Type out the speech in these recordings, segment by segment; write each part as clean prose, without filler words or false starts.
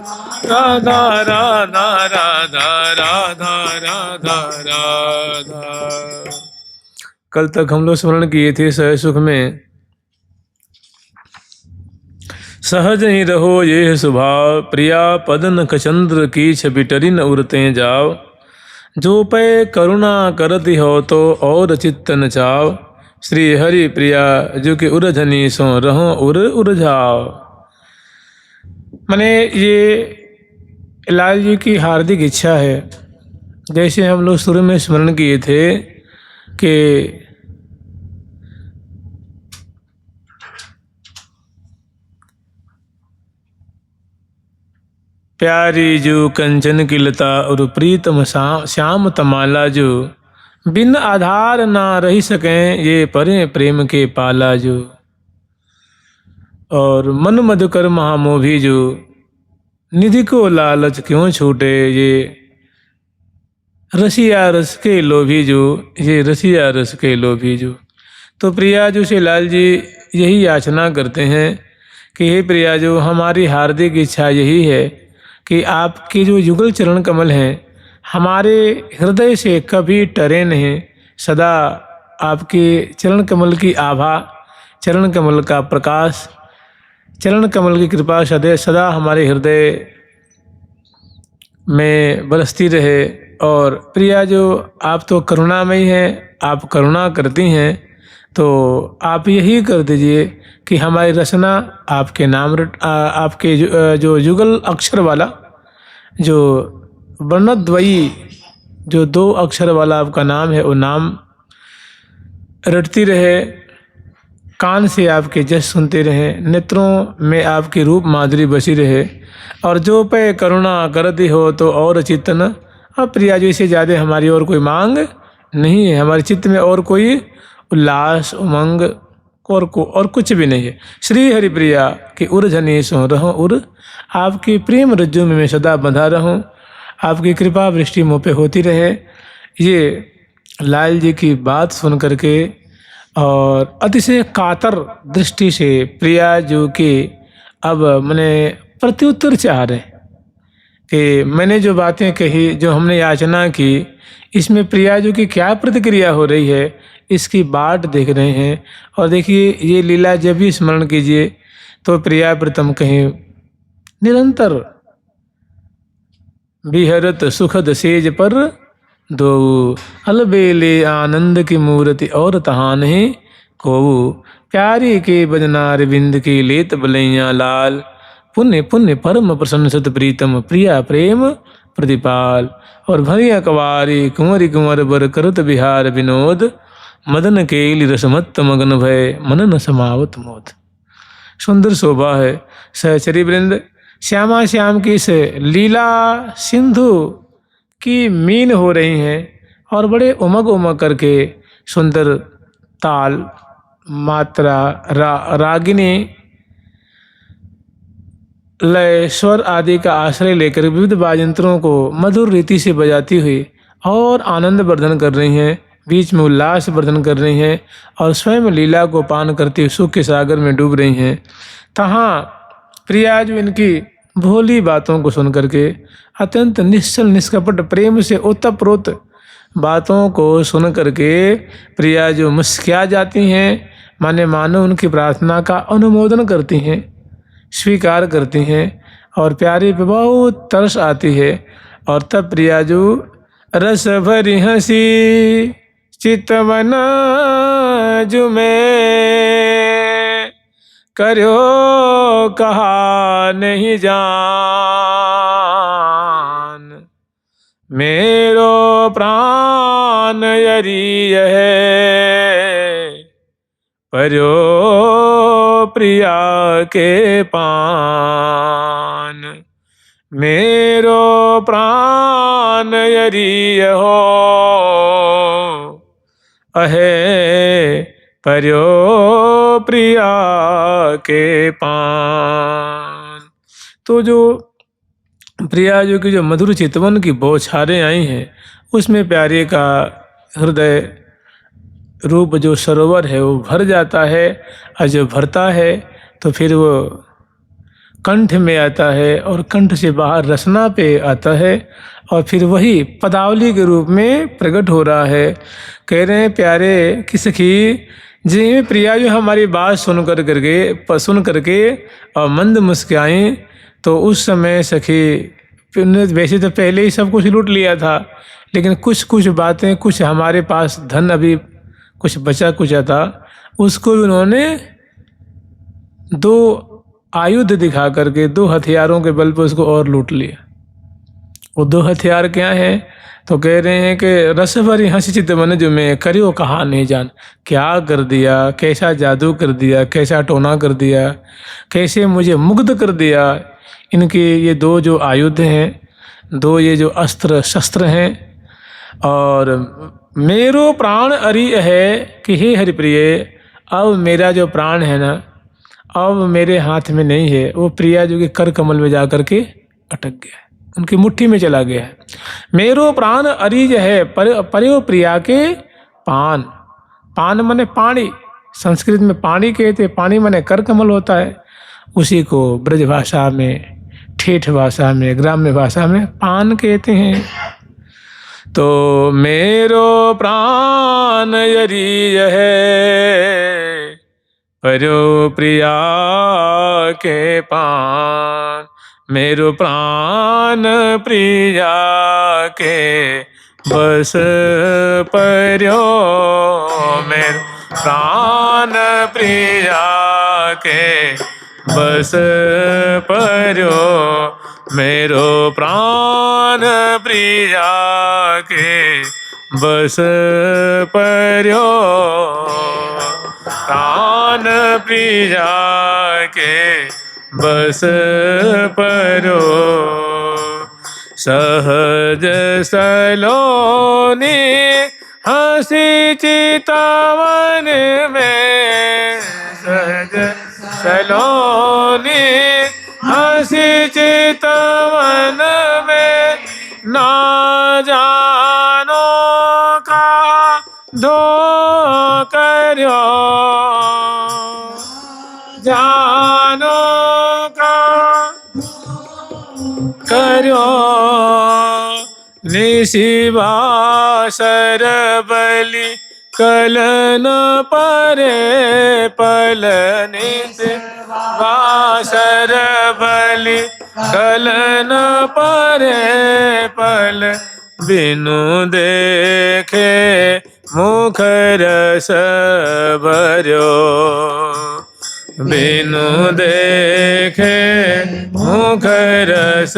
राधा राधा राधा राधा राधा राधा। कल तक हम लोग स्मरण किए थे सह सुख में, सहज ही रहो ये स्वभाव, प्रिया पद नख चंद्र की छबिटरी न उड़ते जाओ, जो पै करुणा करती हो तो और चित्त न चाव, श्री हरि प्रिया जो कि उरझनी सो रहो उर उरझाओ। माने ये लाल जी की हार्दिक इच्छा है। जैसे हम लोग शुरू में स्मरण किए थे कि प्यारी जो कंचन की लता और प्रीतम श्याम तमाला, जो बिन आधार ना रही सकें ये परे प्रेम के पाला, जो और मन मधुकर महामोभी, जो निधि को लालच क्यों छूटे ये रसिया रस के लोभी, जो ये रसिया रस के लोभी। जो तो प्रिया जो से लाल जी यही याचना करते हैं कि हे प्रिया, जो हमारी हार्दिक इच्छा यही है कि आपके जो युगल चरण कमल हैं हमारे हृदय से कभी टरे नहीं, सदा आपके चरण कमल की आभा, चरण कमल का प्रकाश, चरण कमल की कृपा सदैव सदा हमारे हृदय में बरसती रहे। और प्रिया जो आप तो करुणामयी हैं, आप करुणा करती हैं, तो आप यही कर दीजिए कि हमारी रचना आपके नाम आपके जो युगल अक्षर वाला, जो वर्णद्वयी, जो 2 अक्षर वाला आपका नाम है, वो नाम रटती रहे, कान से आपके जस सुनते रहे, नेत्रों में आपकी रूप माधुरी बसी रहे, और जो पे करुणा करती हो तो और चित्तन। अब प्रिया जी से ज़्यादा हमारी और कोई मांग नहीं है, हमारे चित्त में और कोई उल्लास उमंग और कुछ भी नहीं है। श्री हरि प्रिया कि उरझनी सो रहो उर, आपकी प्रेम रज्जु में मैं सदा बंधा रहूं, आपकी कृपा वृष्टि मुँह पे होती रहे। ये लाल जी की बात सुन करके और अतिशय कातर दृष्टि से प्रिया जो कि अब मैंने प्रत्युत्तर चाह रहे कि मैंने जो बातें कही, जो हमने याचना की, इसमें प्रिया जो की क्या प्रतिक्रिया हो रही है इसकी बाट देख रहे हैं। और देखिए ये लीला जब भी स्मरण कीजिए तो प्रिया प्रीतम कहीं निरंतर विहरत सुखद सेज पर दो, अलबेले आनंद की मूर्ति और तहाँ नहीं को, प्यारी के बजनार बिंद की लेत बलैया लाल, पुण्य पुण्य परम प्रसन्नसत प्रीतम प्रिया प्रेम प्रतिपाल। और भरिया कवारी कुंवरी कुंवर बर करत बिहार विनोद, मदन केली रसमत्त मगन भय मन न समावत मोद। सुंदर शोभा है सहचरी वृंद, श्यामा श्याम की इस लीला सिंधु की मीन हो रही हैं और बड़े उमग उमग करके सुंदर ताल मात्रा रागिनी लय स्वर आदि का आश्रय लेकर विविध वाद्ययंत्रों को मधुर रीति से बजाती हुई और आनंद वर्धन कर रही हैं, बीच में उल्लास वर्धन कर रही हैं और स्वयं लीला को पान करते हुए सुख के सागर में डूब रही हैं। तहाँ प्रिया जो इनकी भोली बातों को सुन करके अत्यंत निश्चल निष्कपट प्रेम से ओतप्रोत बातों को सुन करके प्रिया जो मुस्किया जाती हैं, माने मानो उनकी प्रार्थना का अनुमोदन करती हैं, स्वीकार करती हैं और प्यारे पे बहुत तरस आती है। और तब प्रिया जो रस भरी हंसी चितवना जो मैं करो कहा नहीं जान, मेरो प्राण यरी है पर्यो प्रिया के पान, मेरो प्राण यरी हो अहे पर्यो प्रिया के पान। तो जो प्रिया जो की जो मधुर चितवन की बौछारें आई हैं उसमें प्यारे का हृदय रूप जो सरोवर है वो भर जाता है, और जो भरता है तो फिर वो कंठ में आता है और कंठ से बाहर रसना पे आता है और फिर वही पदावली के रूप में प्रकट हो रहा है। कह रहे हैं प्यारे कि सखी जी प्रिया जो हमारी बात सुन करके और मंद मुस्काई, तो उस समय सखी वैसे तो पहले ही सब कुछ लूट लिया था, लेकिन कुछ कुछ बातें, कुछ हमारे पास धन अभी कुछ बचा कुचा था, उसको भी उन्होंने दो आयुध दिखा करके, दो हथियारों के बल पर उसको और लूट लिया। वो दो हथियार क्या हैं? तो कह रहे हैं कि रस भरी हंसी चित मन जो में करियो कहा नहीं जान, क्या कर दिया, कैसा जादू कर दिया, कैसा टोना कर दिया, कैसे मुझे मुग्ध कर दिया। इनके ये दो जो आयुध हैं, दो ये जो अस्त्र शस्त्र हैं। और मेरो प्राण अरि है कि हे हरिप्रिय, अब मेरा जो प्राण है ना, अब मेरे हाथ में नहीं है, वो प्रिया जो के कर कमल में जा कर के अटक गया है, उनकी मुट्ठी में चला गया है। मेरो प्राण अरिज है पर्यो प्रिया के पान, पान मने पानी, संस्कृत में पानी कहते, पानी मने कर कमल होता है, उसी को ब्रज भाषा में, ठेठ भाषा में, ग्राम्य भाषा में पान कहते हैं। तो मेरो प्राण अरिज है पर्यो प्रिया के पान, मेरो प्राण प्रिया के बस पर्यो, मेरो प्राण प्रिया के बस पर्यो, मेरो प्राण प्रिया के बस पर्यो, प्राण प्रिया के बस पर्यो। सहज सलोनी हंसी चितवन में, सहज सलोनी हंसी चितवन में, ना जानो का धो करो, जानो का करो, निशिवा सरबली कलन परे पल, निशिवा सरबली कलन परे पल, बिनु देखे मुख रस भर्यो, बिनु देखे मुख रस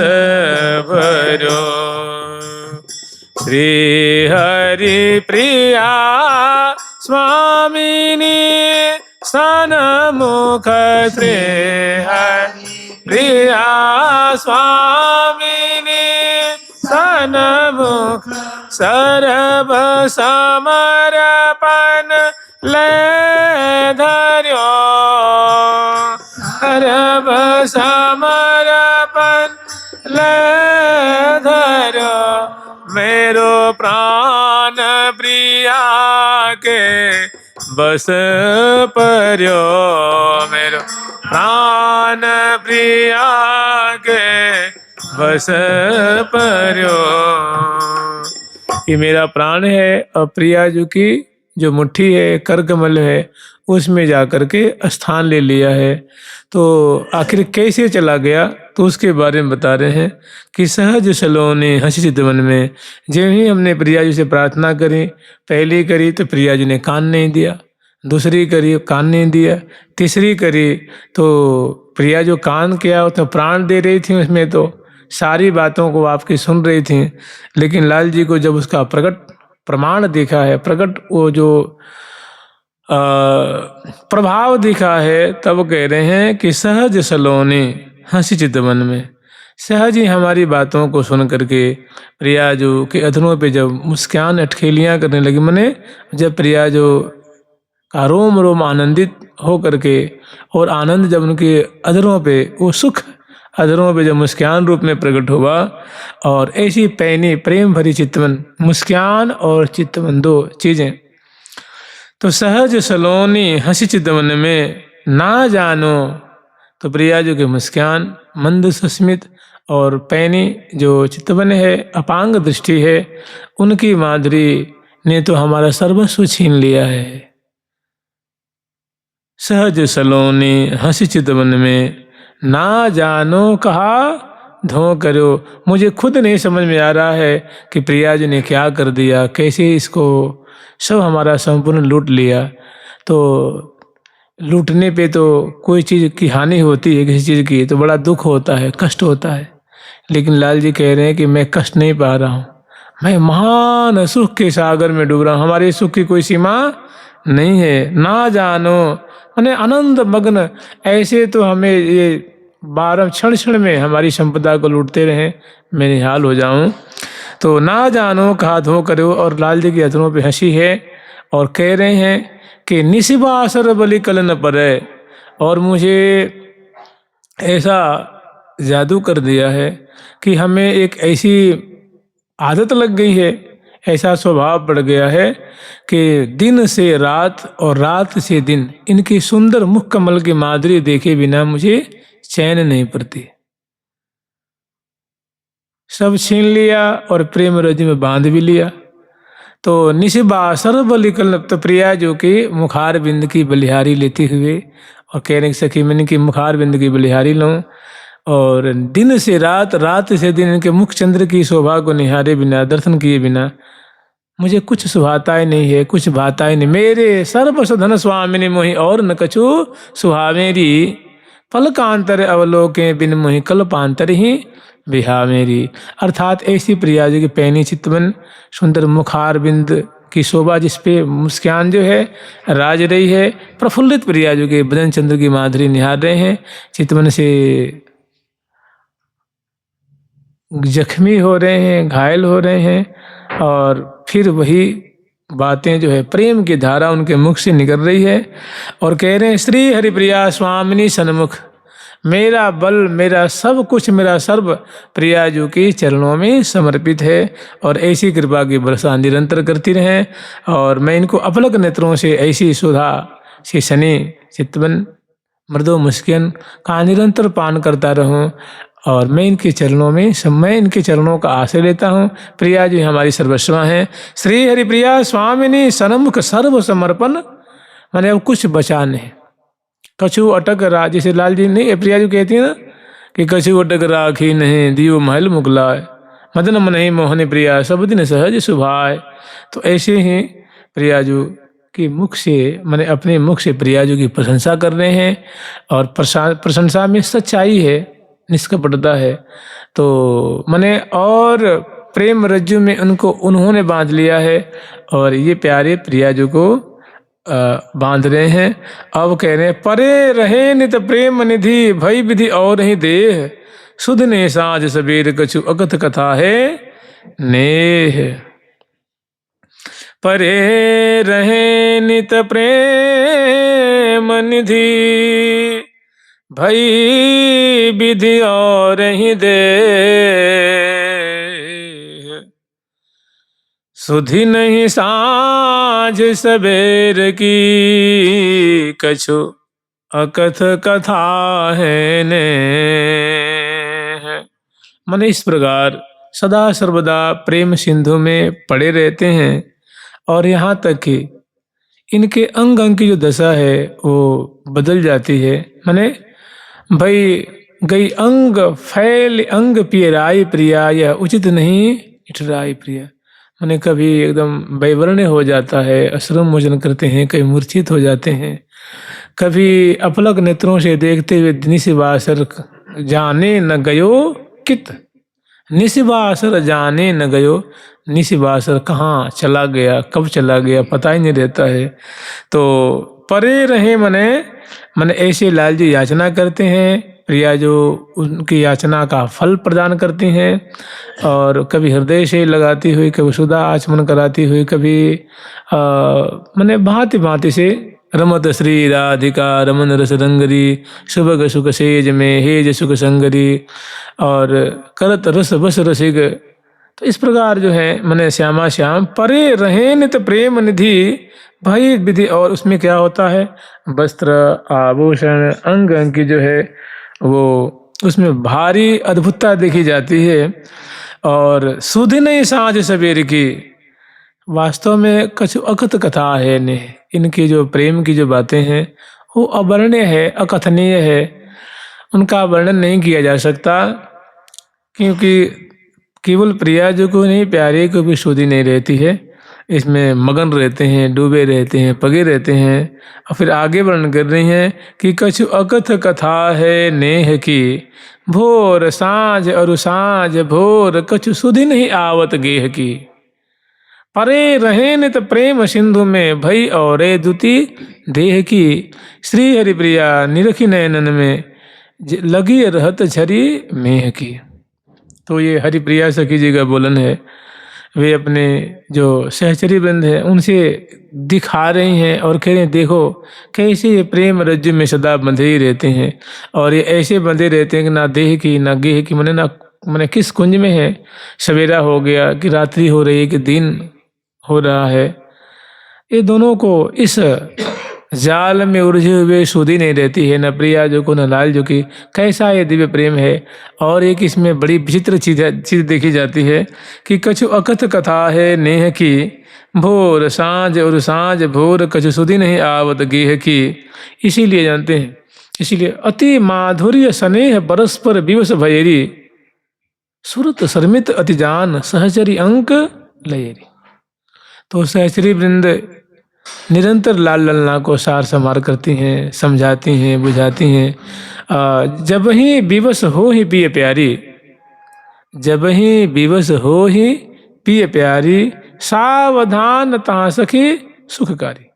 भर्यो। श्री हरि प्रिया स्वामिनी सन्मुख, श्री हरि प्रिया स्वामिनी सन्मुख, सर्व समर्पण ले धर्यो, सर्व समर्पण ले धर्यो, मेरो प्राण प्रिया के बस पर्यो, मेरो प्राण प्रिया के बस पर्यो। ये मेरा प्राण है और प्रिया जो की जो मुट्ठी है, कर कमल है, उसमें जाकर के स्थान ले लिया है। तो आखिर कैसे चला गया, तो उसके बारे में बता रहे हैं कि सहज सलोनी हंसी चितवन में, जब ही हमने प्रिया जी से प्रार्थना करी, पहली करी तो प्रिया जी ने कान नहीं दिया, दूसरी करी कान नहीं दिया, तीसरी करी तो प्रिया जो कान किया तो प्राण दे रही थी, उसमें तो सारी बातों को आपकी सुन रही थी। लेकिन लाल जी को जब उसका प्रकट प्रमाण दिखा है, प्रकट वो जो प्रभाव दिखा है, तब कह रहे हैं कि सहज सलोनी हंसी चितवन में, सहज ही हमारी बातों को सुन करके प्रिया जो के अधरों पे जब मुस्कान अटखेलियाँ करने लगी, मने जब प्रिया जो का रोम रोम आनंदित हो करके, और आनंद जब उनके अधरों पे, वो सुख अधरों पे जब मुस्कान रूप में प्रकट हुआ, और ऐसी पैनी प्रेम भरी चितवन, मुस्कान और चितवन दो चीज़ें। तो सहज सलोनी हंसी चितवन में ना जानो, तो प्रियाजू की मुस्कान, मंद सुस्मित और पैनी जो चितवन है, अपांग दृष्टि है, उनकी माधुरी ने तो हमारा सर्वस्व छीन लिया है। सहज सलोनी हंसी चितवन में, ना जानो कहा धो करो। मुझे खुद नहीं समझ में आ रहा है कि प्रियाजू ने क्या कर दिया, कैसे इसको सब हमारा संपूर्ण लूट लिया। तो लूटने पे तो कोई चीज़ की हानि होती है, किसी चीज़ की तो बड़ा दुख होता है, कष्ट होता है। लेकिन लाल जी कह रहे हैं कि मैं कष्ट नहीं पा रहा हूँ, मैं महान सुख के सागर में डूब रहा हूँ, हमारे सुख की कोई सीमा नहीं है। ना जानो माने आनंद मग्न, ऐसे तो हमें ये 12 क्षण क्षण में हमारी संपदा को लूटते रहें, मैं निहाल हो जाऊं। तो ना जानो कहा धो करो। और लाल जी की अधरों पे हंसी है और कह रहे हैं कि निशिबासर बलि कल न पड़े। और मुझे ऐसा जादू कर दिया है कि हमें एक ऐसी आदत लग गई है, ऐसा स्वभाव पड़ गया है कि दिन से रात और रात से दिन इनकी सुंदर मुख कमल की माधुरी देखे बिना मुझे चैन नहीं पड़ती। सब छीन लिया और प्रेम रज में बांध भी लिया। तो निशिबासर बलिकल, तो प्रिया जो कि मुखार बिंद की बलिहारी लेते हुए और कह रहे सखी मैंने की मुखार बिंद की बलिहारी लूँ, और दिन से रात, रात से दिन इनके मुख चंद्र की शोभा को निहारे बिना, दर्शन किए बिना मुझे कुछ सुहाता ही नहीं है, कुछ भाता ही नहीं। मेरे सर्वसधन स्वामिनी मोहि और न कछु सुहावेरी, पलकांतर अवलोके बिन मोहि कल्पांतर ही बिहा मेरी। अर्थात ऐसी प्रिया जी की पैनी चितवन, सुंदर मुखार बिंद की शोभा जिस पे मुस्कान जो है राज रही है, प्रफुल्लित प्रिया जी के बदन चंद्र की माधुरी निहार रहे हैं, चितवन से जख्मी हो रहे हैं, घायल हो रहे हैं। और फिर वही बातें जो है प्रेम की धारा उनके मुख से निकल रही है और कह रहे हैं श्री हरिप्रिया स्वामिनी सन्मुख, मेरा बल, मेरा सब कुछ, मेरा सर्व प्रियाजू के चरणों में समर्पित है। और ऐसी कृपा की वर्षा निरंतर करती रहें और मैं इनको अपलक नेत्रों से ऐसी सुधा से शनि चितवन मृदो मुस्किन का निरंतर पान करता रहूं। और मैं इनके चरणों में मैं इनके चरणों का आश्रय लेता हूँ। प्रिया जी हमारी सर्वस्वा हैं। श्री हरिप्रिया स्वामिनी सन्मुख सर्व समर्पण, मैंने अब कुछ बचा नहीं। कछु अटक रा, जैसे लाल जी नहीं प्रिया जी कहती है ना कि कछु अटक राखी नहीं, दियो महल मुगलाए, मदन मन ही मोहन प्रिया सब दिन सहज सुभाए। तो ऐसे ही प्रियाजू की मुख से, मैंने अपने मुख से प्रियाजू की प्रशंसा कर रहे हैं और प्रशंसा में सच्चाई है, निष्कपटता है। तो मैंने और प्रेम रज्जु में उनको उन्होंने बांध लिया है और ये प्यारे प्रियाजू को बांध रहे हैं। अब कह रहे हैं परे रहे नित प्रेम निधि, भई विधि और ही देह, सुध ने साँझ सबेर कछु अकथ कथा है नेह। परे रहे नित प्रेम निधि, भई विधि और ही देह, सुधि नहीं साँझ सबेर की, कछु अकथ कथा है ने। मन इस प्रकार सदा सर्वदा प्रेम सिंधु में पड़े रहते हैं और यहाँ तक कि इनके अंग अंग की जो दशा है वो बदल जाती है। माने भाई गई अंग फैल अंग पियराई प्रिया, यह उचित नहीं इठराई प्रिया। माने कभी एकदम वैवर्ण हो जाता है, अश्रु मोचन करते हैं, कभी मूर्छित हो जाते हैं, कभी अपलक नेत्रों से देखते हुए निशिबासर जाने न गयो कित, निशिबासर जाने न गयो, निशिबासर कहाँ चला गया, कब चला गया पता ही नहीं रहता है। तो परे रहे मने ऐसे लाल जी याचना करते हैं, प्रिया जो उनकी याचना का फल प्रदान करती हैं और कभी हृदय से लगाती हुई, कभी सुधा आचमन कराती हुई, कभी मने भांति भांति से रमत श्री राधिका रमन रस रंगरी, सुभग सुख सेज में हेज सुख संगरी और करत रस बस रसिक। तो इस प्रकार जो है मने श्यामा श्याम परे रहे नित प्रेम निधि, भाई विधि। और उसमें क्या होता है, वस्त्र आभूषण अंग अंग की जो है वो उसमें भारी अद्भुतता देखी जाती है। और सुधि नहीं साँझ सवेर की, वास्तव में कछु अकथ कथा है ने। इनकी जो प्रेम की जो बातें हैं वो अवर्ण्य है, अकथनीय है, उनका वर्णन नहीं किया जा सकता, क्योंकि केवल प्रिया जो को नहीं, प्यारे को भी सुधि नहीं रहती है। इसमें मगन रहते हैं, डूबे रहते हैं, पगे रहते हैं। और फिर आगे वर्णन कर रही हैं कि कछु अकथ कथा है नेह की, भोर साँझ और साँझ भोर कछु सुधि नहीं आवत गेह की। परे रहे नित प्रेम सिंधु में भई और दुति देह की। श्री हरिप्रिया निरखी नयनन में लगी रहत झरी मेह की। तो ये हरिप्रिया सखी जी का बोलन है। वे अपने जो सहचरी वृंद है उनसे दिखा रही हैं और कह रहे हैं देखो कैसे ये प्रेम रज्जु में सदा बंधे ही रहते हैं। और ये ऐसे बंधे रहते हैं कि ना देह की ना गेह की, मैंने किस कुंज में है, सवेरा हो गया कि रात्रि हो रही है कि दिन हो रहा है। ये दोनों को इस जाल में उलझे हुए सुधि नहीं रहती है, न प्रिया जो को न लाल जो की। कैसा ये दिव्य प्रेम है। और एक इसमें बड़ी विचित्र चीज देखी जाती है कि कछु अकथ कथा है नेह की, भोर साँझ और साँझ भोर कछु सुधि नहीं आवत गेह की। इसीलिए जानते हैं, इसीलिए अति माधुर्य स्नेह परस्पर विवश भयेरी, सुरत शर्मित अति जान सहचरी अंक लयेरी। तो सहचरी वृंद निरंतर लाल ललना को सार संभार करती हैं, समझाती हैं, बुझाती हैं। जब ही विवश हो ही पिए प्यारी, जब ही विवश हो ही पिए प्यारी, सावधान ता सखी सुखकारी।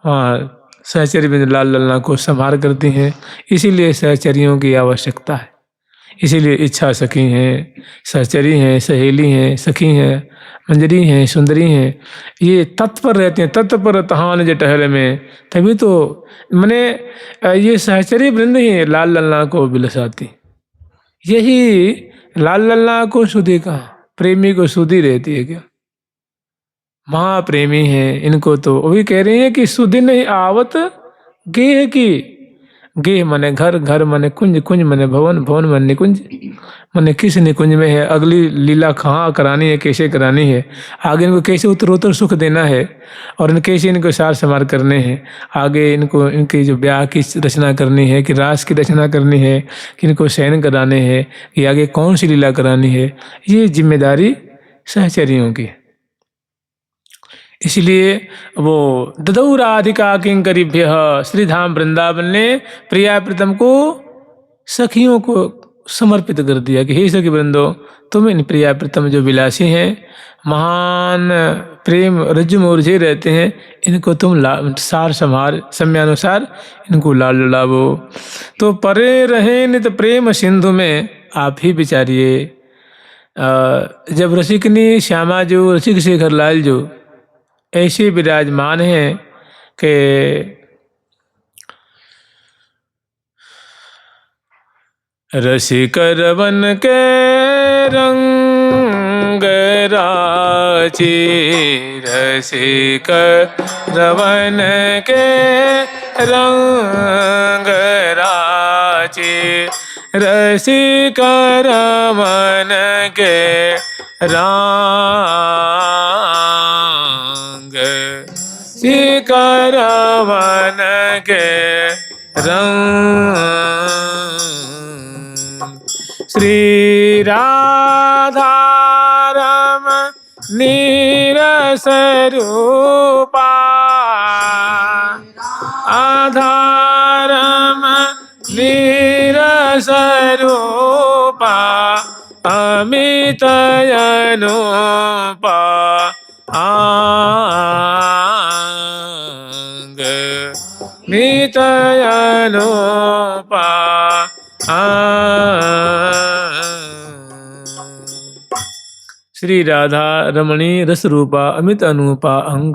हाँ, सहचरी वृंद लाल ललना को संभार करती हैं, इसीलिए सहचरियों की आवश्यकता है। इसीलिए इच्छा सखी हैं, सहचरी हैं, सहेली हैं, सखी हैं, मंजरी हैं, सुंदरी हैं, ये तत्पर रहते हैं। तत्पर तहान जे टहल में, तभी तो मैंने ये सहचरी वृंद ही लाल ललना को बिलसाती। यही लाल ललना को सुधि कहाँ, प्रेमी को सुधि रहती है क्या? महाप्रेमी हैं इनको तो वही कह रही है कि सुधि नहीं आवत गेह की। गेह मने घर, घर मने कुंज, कुंज मने भवन, भवन मने निकुंज। मने किस निकुंज में है, अगली लीला कहाँ करानी है, कैसे करानी है, आगे इनको कैसे उत्तरोत्तर सुख देना है, और कैसे इनको सार संभार करने हैं। आगे इनको इनकी जो ब्याह की रचना करनी है, कि रास की रचना करनी है, कि इनको शयन कराने हैं, कि आगे कौन सी लीला करानी है, ये जिम्मेदारी सहचरियों की। इसलिए वो ददौ राधिका किंकरीभ्य, श्रीधाम वृंदावन ने प्रिया प्रीतम को सखियों को समर्पित कर दिया कि हे सखी वृंदो, तुम इन प्रिया प्रीतम जो विलासी हैं, महान प्रेम रज्जु में उलझे रहते हैं, इनको तुम सार संभार समयानुसार इनको लाल लुलावो। तो परे रहे नित प्रेम सिंधु में आप ही विचारिए। जब रसिकनी श्यामा जो, रसिक शेखर लाल जो ऐसे विराजमान हैं कि रसिकर वन के रंग राची, रसिकर वन के रंग राची, रसिकर मन के शिकर वन के रंग। श्री राधा रमणी रस रूपा, आधारम नीरस रूपा, अमित अनुपा आंग, मित अनुपा श्री राधा रमणी रस रूपा अमित अनुपा अंग,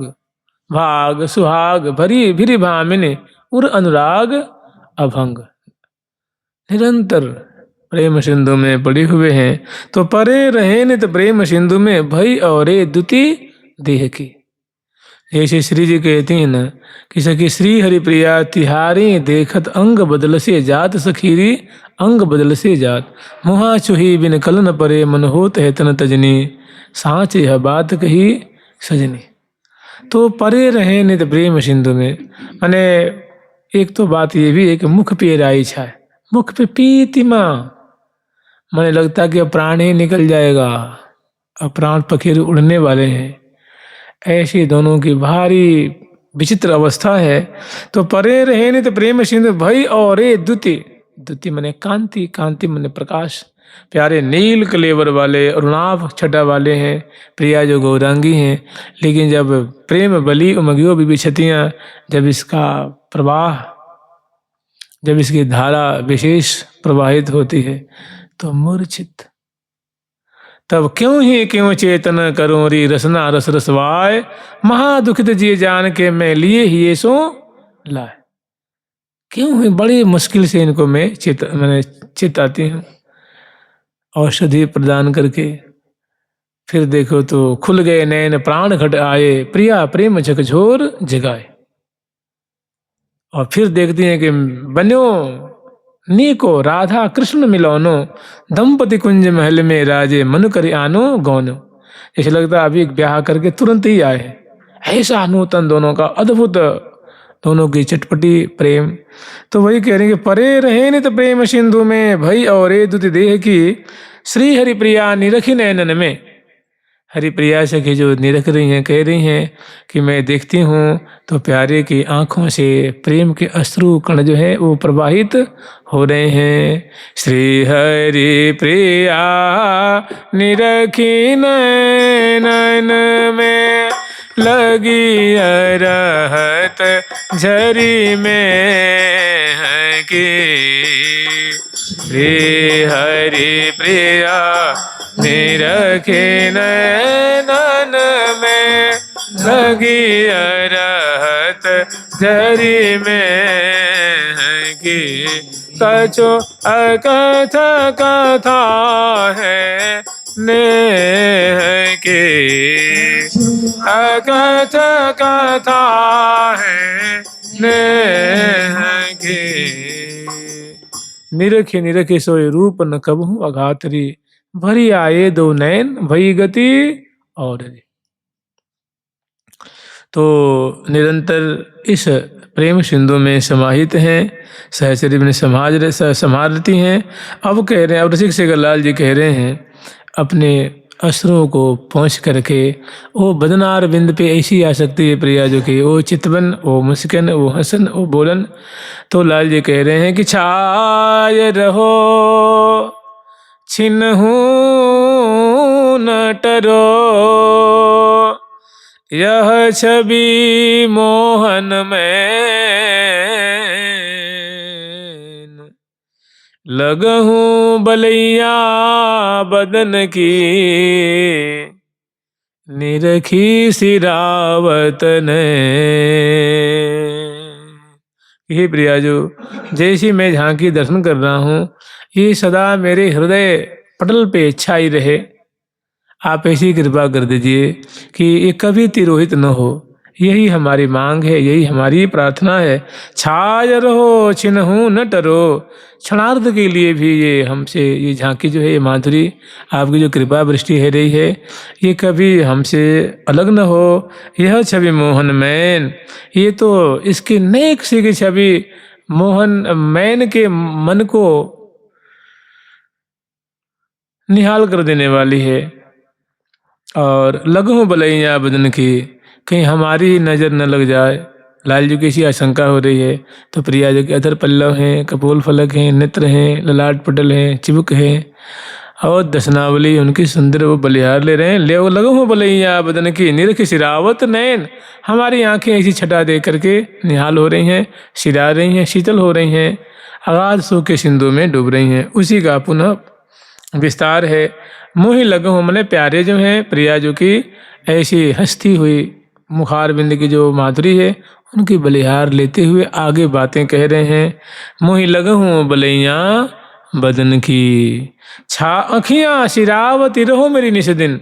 भाग सुहाग भरी भिरी भामिनी उर अनुराग अभंग। निरंतर प्रेम सिंधु में पड़े हुए हैं। तो परे रहे नित प्रेम सिंधु में भई और दुति देह की। जैसे श्री जी कहती हैं न कि सखी श्री हरिप्रिया तिहारी देखत अंग बदल से जात सखीरी अंग बदल से जात। मुहा चुही बिन कलन परे मन होत है तन तजनी, साँच यह बात कही सजनी। तो परे रहे नित प्रेम सिंधु में, माने एक तो बात ये भी है कि मुख पे राई छाए, मुख पे पीतिमा, माने लगता कि अब प्राण ही निकल जाएगा, अब प्राण पखेरु उड़ने वाले हैं, ऐसी दोनों की भारी विचित्र अवस्था है। तो परे रहे नित प्रेम सिंधु भई और द्युति, द्युति माने कांति, कांति माने प्रकाश, प्यारे नील कलेवर वाले अरुणाभ छटा वाले हैं, प्रिया जो गौरांगी हैं। लेकिन जब प्रेम बलि उमगियो विछतियाँ, जब इसका प्रवाह, जब इसकी धारा विशेष प्रवाहित होती है तो मूर्छित, तब क्यों चेतन करूं री रसना रस रसवाय, महादुखित जिए जान के मैं लिए ही ये सो लाए। क्यों ही बड़ी मुश्किल से इनको मैं चिताती हूँ, औषधि प्रदान करके। फिर देखो तो खुल गए नैन प्राण घट आए, प्रिया प्रेम झकझोर जगाए। और फिर देखती हैं कि बन्यो नीको राधा कृष्ण मिलौनो, दंपति कुंज महल में राजे मन करे आनो गौनो। ऐसा लगता अभी ब्याह करके तुरंत ही आए हैं, ऐसा नूतन दोनों का अद्भुत, दोनों की चटपटी प्रेम। तो वही कह रहे हैं कि परे रहे नित प्रेम सिंधु में भई और दुति देह की, श्री हरि प्रिया निरखी नैनन में। हरिप्रिया सखी जो निरख रही हैं, कह रही हैं कि मैं देखती हूँ तो प्यारे की आंखों से प्रेम के अश्रु कण जो है वो प्रवाहित हो रहे हैं। श्री हरि प्रिया निरखी नैनन में, लगी रहत झरी में है कि, श्री हरि प्रिया निरखे नैनन में, लगी रहत झरी में है कि, कछो अकथ कथा है ने के, अकथ कथा है ने के। निरखे निरखे सोए रूप न कबहू अघातरी, भरी आए दो नैन भई गति और। तो निरंतर इस प्रेम सिंधु में समाहित हैं, सहचरी में संभालती हैं। अब कह रहे हैं, अब रसिक शेखर लाल जी कह रहे हैं, अपने अश्रुओं को पहुँच करके वो बदनार बिंद पे ऐसी आ सकती है प्रिया जो कि वो चितवन, वो मुस्किन, वो हसन, वो बोलन। तो लाल जी कह रहे हैं कि छाय रहो छिन्हू न टरो, यह छवि मोहन में लगहूँ बलैया बदन की, निरखी सिरावत ने। हे प्रिया जो जैसी मैं झांकी दर्शन कर रहा हूँ, ये सदा मेरे हृदय पटल पे छाई रहे। आप ऐसी कृपा कर दीजिए कि ये कभी तिरोहित न हो, यही हमारी मांग है, यही हमारी प्रार्थना है। छाय रहो छिन्हू न टरो, क्षणार्ध के लिए भी ये हमसे, ये झांकी जो है, ये माधुरी आपकी जो कृपा वृष्टि है रही है, ये कभी हमसे अलग न हो। यह छवि मोहन मैन, ये तो इसकी नेक सी की छवि मोहन मैन के मन को निहाल कर देने वाली है। और लगहूँ बलैया बदन की, कहीं हमारी नज़र न लग जाए। लाल जी की ऐसी आशंका हो रही है। तो प्रिया जी के अधर पल्लव हैं, कपोल फलक हैं, नेत्र हैं, ललाट पटल हैं, चिबुक हैं और दशनावली उनकी सुंदर वो बलिहार ले रहे हैं। ले वो लगहूँ बलैया बदन की, निरख सिरावत नैन, हमारी आंखें ऐसी छटा दे करके निहाल हो रही हैं, सिरा रही हैं, शीतल हो रही हैं, अगाध सुख के सिंधु में डूब रही हैं। उसी का पुनः विस्तार है। मोहि लगहूँ मने प्यारे जो हैं प्रिया जो की ऐसी हंसती हुई मुखार बिंद की जो माधुरी है, उनकी बलिहार लेते हुए आगे बातें कह रहे हैं। मोहि लगहूँ बलैया बदन की, छा आँखियाँ सिरावती रहो मेरी निस दिन,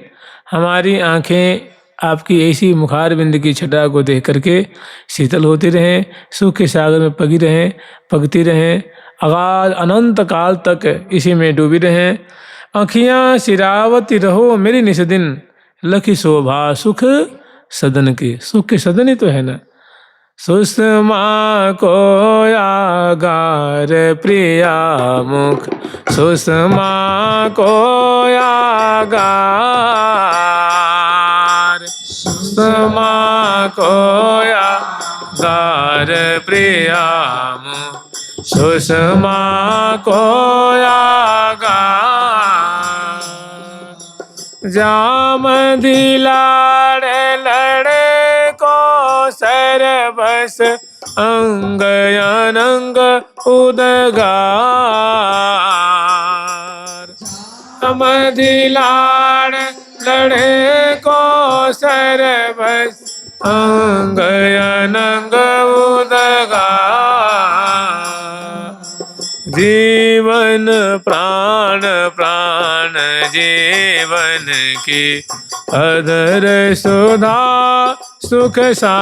हमारी आँखें आपकी ऐसी मुखार बिंद की छटा को देख करके शीतल होती रहें, सुख के सागर में पगी रहें, पगती रहें अगाध अनंत काल तक इसी में डूबी रहें। आँखियाँ सिरावती रहो मेरी निस दिन, लखी शोभा सुख सदन की। सुख के सदन ही तो है ना। सुषमा को आगार प्रिया मुख, सुषमा को आगार, सुषमा को आगार प्रिया मुख, सुषमा को आगार। जाम दिलाड़ लड़े को सरबस, अंग अनंग उदगार। जाम दिलाड़ लड़े को सरबस, अंग अनंग उदगार। जीवन प्राण प्राण जीवन की, अधर सुधा सुख सार।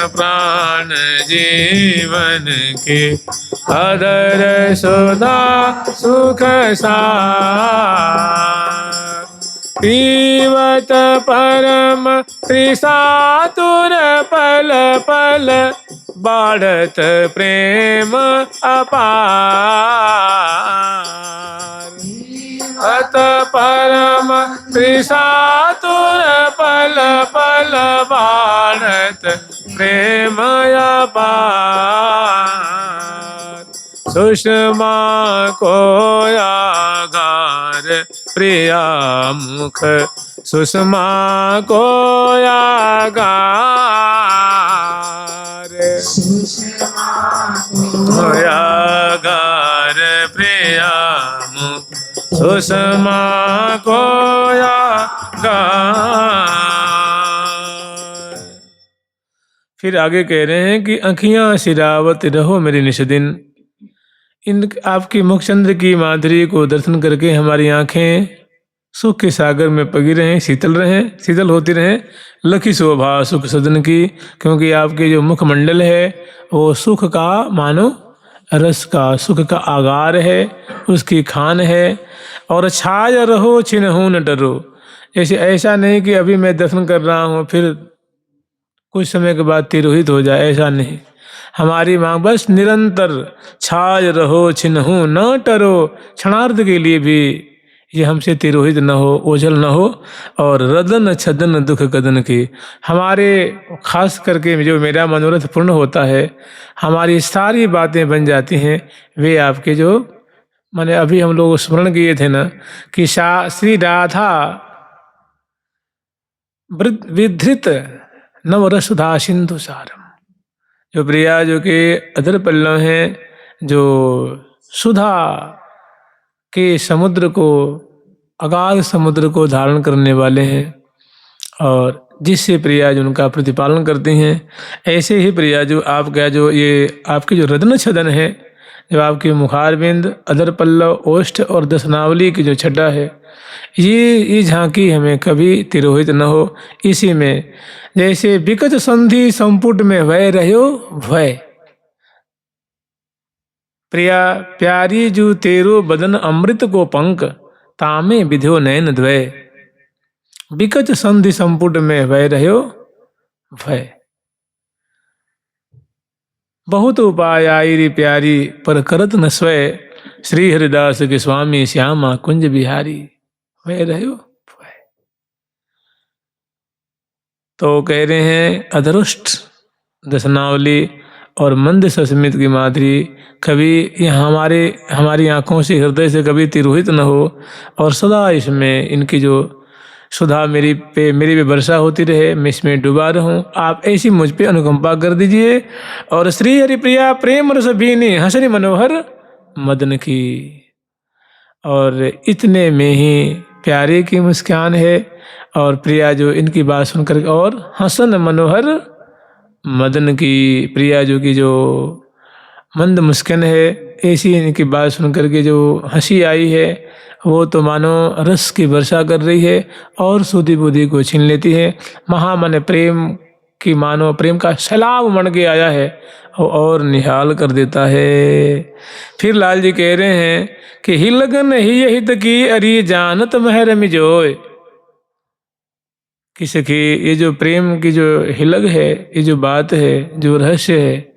प्राण जीवन की, अधर सुधा सुख सार। पीवत परम त्रिसातुर पल पल, बाढ़त प्रेम अपार। पीवत परम त्रिसातुर पल पल, बाढ़त प्रेम अपार। सुषमा को आगार प्रिया मुख, सुषमा को आगार। सुषमा को आगार प्रिया मुख, सुषमा को आगार। फिर आगे कह रहे हैं कि आँखियाँ सिरावत रहो मेरी निश दिन। इन आपकी मुखचंद्र की माधुरी को दर्शन करके हमारी आँखें सुख के सागर में पगी रहें, शीतल होती रहें। लखी शोभा सुख सदन की, क्योंकि आपके जो मुखमंडल है वो सुख का मानो रस का, सुख का आगार है, उसकी खान है। और छाया रहो छिनहु न डरो। ऐसा नहीं कि अभी मैं दर्शन कर रहा हूँ फिर कुछ समय के बाद तिरोहित हो जाए, ऐसा नहीं। हमारी मांग बस निरंतर छाय रहो छिनहु न टरो। क्षणार्ध के लिए भी ये हमसे तिरोहित न हो, ओझल न हो। और रदन छदन दुख कदन की, हमारे खास करके जो मेरा मनोरथ पूर्ण होता है, हमारी सारी बातें बन जाती हैं वे आपके जो माने अभी हम लोग स्मरण किए थे ना कि श्री राधा विधृत नवरसुधा सिंधु सारम। जो प्रिया जो के अधर पल्लव हैं, जो सुधा के समुद्र को, अगाध समुद्र को धारण करने वाले हैं, और जिससे प्रिया जो उनका प्रतिपालन करती हैं, ऐसे ही प्रिया जो आपका जो ये आपके जो रत्न छदन है, जो आपके मुखारबिंद, अधर पल्लव, ओष्ठ और दशनावली की जो छटा है, ये झांकी हमें कभी तिरोहित न हो। इसी में जैसे विकट संधि संपुट में वह रहो भय, प्रिया प्यारी जू तेरो बदन अमृत को पंक, तामे विध्यो नयन द्वय। विकट संधि संपुट में वह रहो भय, बहुत उपाय आई री प्यारी, पर करत न स्वय। श्री हरिदास के स्वामी श्यामा कुंज बिहारी, वह रहो भय। तो कह रहे हैं अधरुष्ट दशनावली और मंद सस्मित की माधुरी कभी यह हमारी आँखों से, हृदय से कभी तिरोहित न हो, और सदा इसमें इनकी जो सुधा मेरी पे वर्षा होती रहे, मैं इसमें डूबा रहूं। आप ऐसी मुझ पे अनुकंपा कर दीजिए। और श्री हरिप्रिया प्रेम रस बीनी, हंसनी मनोहर मदन की। और इतने में ही प्यारे की मुस्कान है, और प्रिया जो इनकी बात सुनकर, और हसन मनोहर मदन की, प्रिया जो की जो मंद मुस्कान है, ऐसी इनकी बात सुनकर के जो हंसी आई है, वो तो मानो रस की वर्षा कर रही है और सुधि बुद्धि को छीन लेती है। महामन प्रेम कि मानो प्रेम का सैलाब उमड़ के आया है और निहाल कर देता है। फिर लाल जी कह रहे हैं कि ही लगन ही हित की अरी जानत महरम जोय, कि सखी ये जो प्रेम की जो हिलग है, ये जो बात है, जो रहस्य है,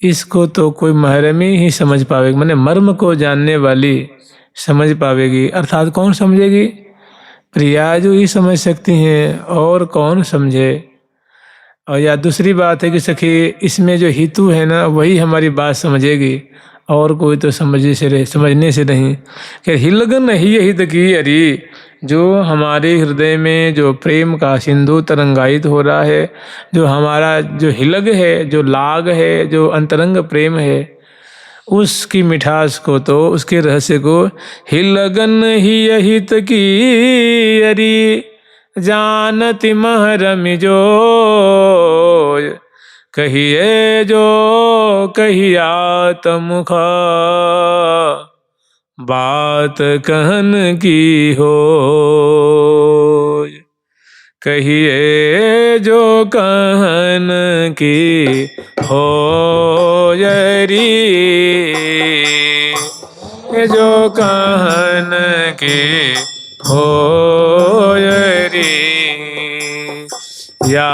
इसको तो कोई महरमी ही समझ पावेगी, माने मर्म को जानने वाली समझ पावेगी। अर्थात कौन समझेगी? प्रियाजू ही समझ सकती हैं, और कौन समझे। और या दूसरी बात है कि सखी इसमें जो हितु है ना, वही हमारी बात समझेगी, और कोई तो समझने से नहीं। कि हिलगन ही हित की अरी, जो हमारे हृदय में जो प्रेम का सिंधु तरंगायित हो रहा है, जो हमारा जो हिलग है, जो लाग है, जो अंतरंग प्रेम है, उसकी मिठास को तो, उसके रहस्य को हिलगन ही हित की अरी जानति महरम जोय, कहिए जो कहियात मुख बात कहन की हो, कहिए जो कहन की हो यरी, जो कहन की हो यरी, या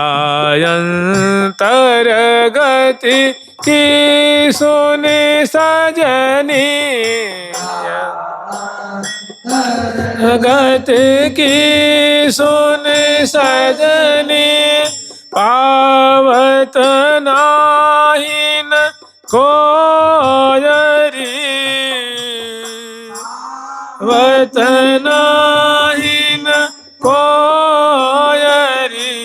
अंतर गति की सुने सजनी, गत की सुने सजनी, पावत नाहिन कोयरी, वतनाहीन कोयरी,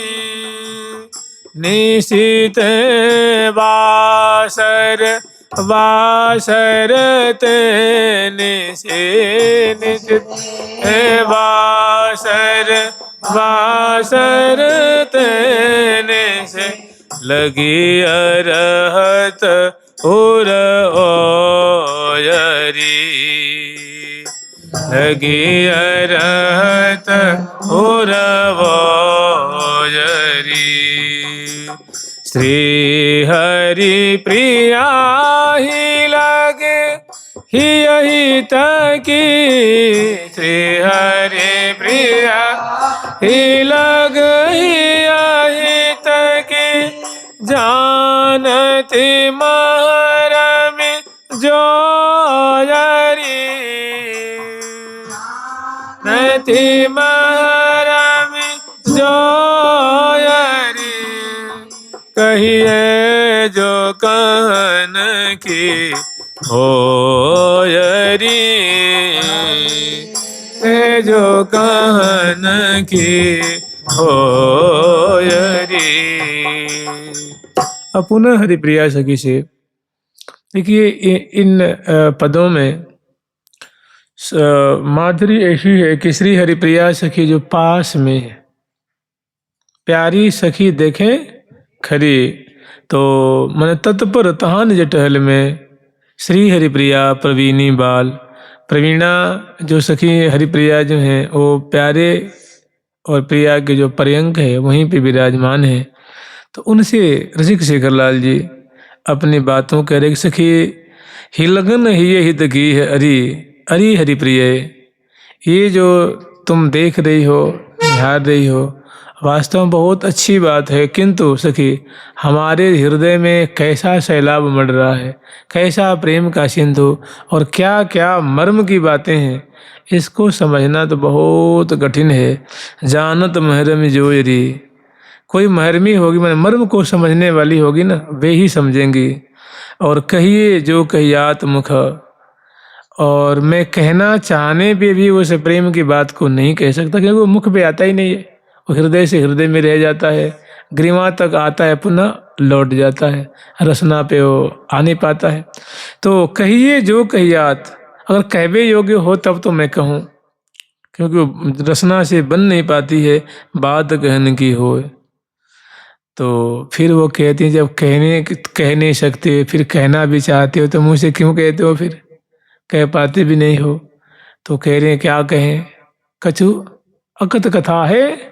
निशित बासर बासर ते निशित बासर बासर तेने से लगी अरहत उर ओयरी, लगी अरहत उर ओयरी। श्री हरि प्रिया ही लगे ही यही तकी, श्री हरि प्रिया ही लग ही यही तकी, जानती महरम जोयरी, नती महरम जोयरी, कहिए जो कहन की होयरी, जो कहन की होयरी। अब पुनः हरिप्रिया सखी से देखिए, इन पदों में माधुरी ऐसी है कि श्री हरिप्रिया सखी जो पास में है, प्यारी सखी देखें खरी, तो मन तत्पर तहान जटहल में श्री हरिप्रिया प्रवीणी बाल, प्रवीणा जो सखी हरिप्रिया जो हैं वो प्यारे और प्रिया के जो पर्यंक है वहीं पे विराजमान है। तो उनसे रसिक शेखरलाल जी अपनी बातों कह रहे, सखी ही लगन ही हित की है अरी, अरी हरिप्रिय, ये जो तुम देख रही हो, निहार रही हो, वास्तव में बहुत अच्छी बात है, किंतु सखी हमारे हृदय में कैसा सैलाब उमड़ रहा है, कैसा प्रेम का सिंधु और क्या क्या मर्म की बातें हैं, इसको समझना तो बहुत कठिन है। जानत महरम जोयरी, कोई महरमी होगी, मैंने मर्म को समझने वाली होगी ना, वे ही समझेंगी। और कहिए जो कहियात मुख, और मैं कहना चाहने पे भी उस प्रेम की बात को नहीं कह सकता, क्योंकि वो मुख पे आता ही नहीं है, वो हृदय से हृदय में रह जाता है, ग्रीवा तक आता है, पुनः लौट जाता है, रसना पे वो आ नहीं पाता है। तो कहिए जो कहियात, अगर कहवे योग्य हो तब तो मैं कहूँ, क्योंकि रसना से बन नहीं पाती है बात कहने की हो। तो फिर वो कहती हैं, जब कह नहीं सकते, फिर कहना भी चाहते हो तो मुँह से क्यों कहते हो, फिर कह पाते भी नहीं हो। तो कह रहे हैं क्या कहें, कछु अकथ कथा है